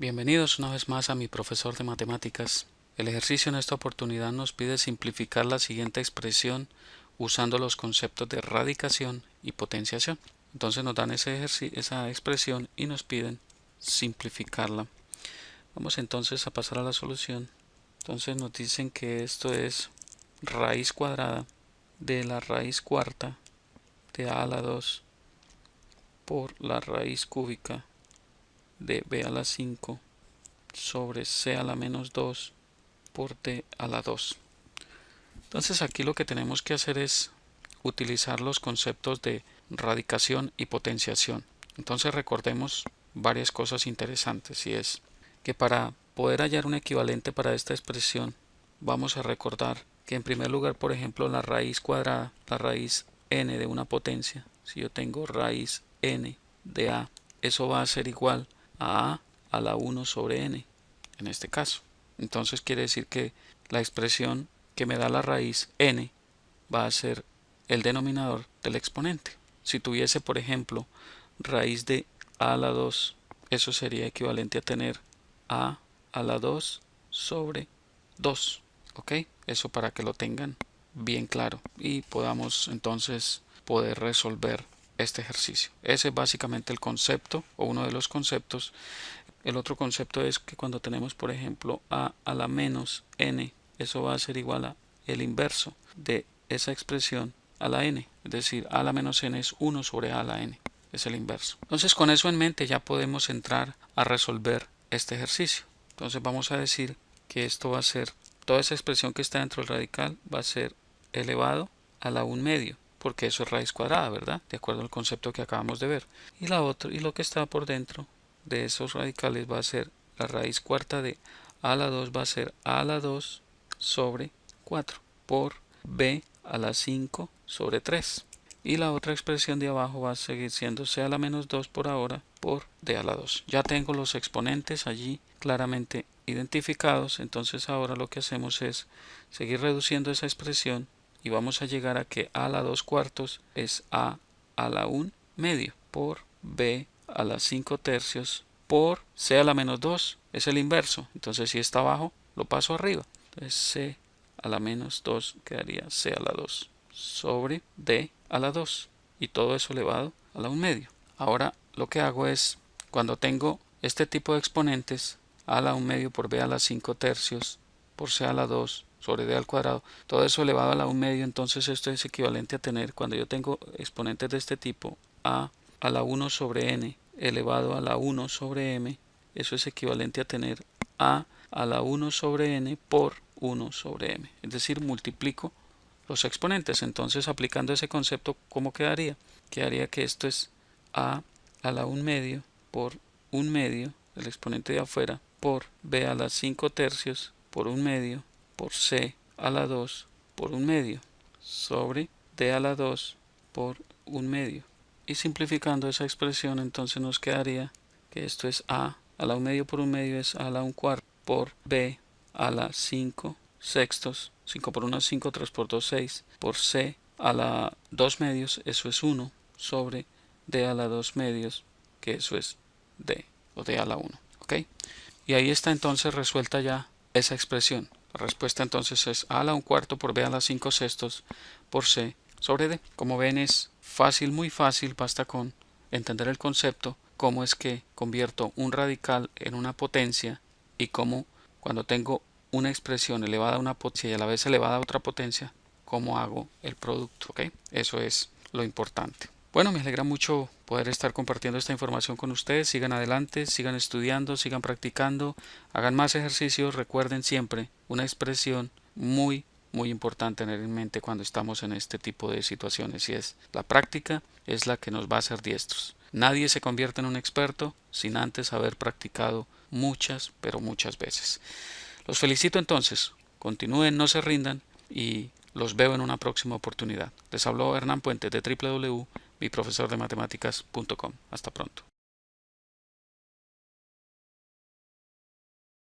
Bienvenidos una vez más a mi profesor de matemáticas. El ejercicio en esta oportunidad nos pide simplificar la siguiente expresión usando los conceptos de radicación y potenciación. Entonces nos dan esa expresión y nos piden simplificarla. Vamos entonces a pasar a la solución. Entonces nos dicen que esto es raíz cuadrada de la raíz cuarta de a la 2 por la raíz cúbica de b a la 5 sobre c a la menos 2 por d a la 2. Entonces aquí lo que tenemos que hacer es utilizar los conceptos de radicación y potenciación. Entonces recordemos varias cosas interesantes, y es que para poder hallar un equivalente para esta expresión vamos a recordar que en primer lugar, por ejemplo, la raíz cuadrada, la raíz n de una potencia, si yo tengo raíz n de a, eso va a ser igual a la 1 sobre n en este caso. Entonces quiere decir que la expresión que me da la raíz n va a ser el denominador del exponente. Si tuviese, por ejemplo, raíz de a la 2, eso sería equivalente a tener a la 2 sobre 2. ¿Ok? Eso para que lo tengan bien claro y podamos entonces poder resolver este ejercicio. Ese es básicamente el concepto o uno de los conceptos. El otro concepto es que cuando tenemos, por ejemplo, a la menos n, eso va a ser igual a el inverso de esa expresión a la n, es decir, a la menos n es 1 sobre a la n, es el inverso. Entonces con eso en mente ya podemos entrar a resolver este ejercicio. Entonces vamos a decir que esto va a ser, toda esa expresión que está dentro del radical va a ser elevado a la 1 medio, porque eso es raíz cuadrada, ¿verdad? De acuerdo al concepto que acabamos de ver. Y lo que está por dentro de esos radicales va a ser la raíz cuarta de a la 2 va a ser a la 2 sobre 4 por b a la 5 sobre 3. Y la otra expresión de abajo va a seguir siendo c a la menos 2 por ahora por d a la 2. Ya tengo los exponentes allí claramente identificados, entonces ahora lo que hacemos es seguir reduciendo esa expresión y vamos a llegar a que a la 2 cuartos es a la 1 medio por b a la 5 tercios por c a la menos 2, es el inverso. Entonces si está abajo lo paso arriba. Entonces c a la menos 2 quedaría c a la 2 sobre d a la 2 y todo eso elevado a la 1 medio. Ahora lo que hago es, cuando tengo este tipo de exponentes, a la 1 medio por b a la 5 tercios por c a la 2 sobre d al cuadrado, todo eso elevado a la 1 medio, entonces esto es equivalente a tener, cuando yo tengo exponentes de este tipo, a la 1 sobre n elevado a la 1 sobre m, eso es equivalente a tener a la 1 sobre n por 1 sobre m, es decir, multiplico los exponentes. Entonces, aplicando ese concepto, ¿cómo quedaría? Quedaría que esto es a la 1 medio por 1 medio, el exponente de afuera, por b a la 5 tercios por 1 medio por c a la 2 por 1 medio sobre d a la 2 por 1 medio. Y simplificando esa expresión, entonces nos quedaría que esto es a la 1 medio por 1 medio es a la 1 cuarto por b a la 5 sextos, 5 por 1 es 5, 3 por 2 6, por c a la 2 medios, eso es 1, sobre d a la 2 medios, que eso es d, o d a la 1. ¿Ok? Y ahí está entonces resuelta ya esa expresión. La respuesta entonces es a la 1 cuarto por b a la 5 sextos por c sobre d. Como ven, es fácil, muy fácil, basta con entender el concepto, cómo es que convierto un radical en una potencia y cómo cuando tengo una expresión elevada a una potencia y a la vez elevada a otra potencia, cómo hago el producto. ¿Ok? Eso es lo importante. Bueno, me alegra mucho poder estar compartiendo esta información con ustedes. Sigan adelante, sigan estudiando, sigan practicando, hagan más ejercicios. Recuerden siempre una expresión muy importante tener en mente cuando estamos en este tipo de situaciones, y es: la práctica es la que nos va a hacer diestros. Nadie se convierte en un experto sin antes haber practicado muchas, pero muchas veces. Los felicito entonces, continúen, no se rindan y los veo en una próxima oportunidad. Les habló Hernán Puentes de www.miprofesordematematics.com. Hasta pronto.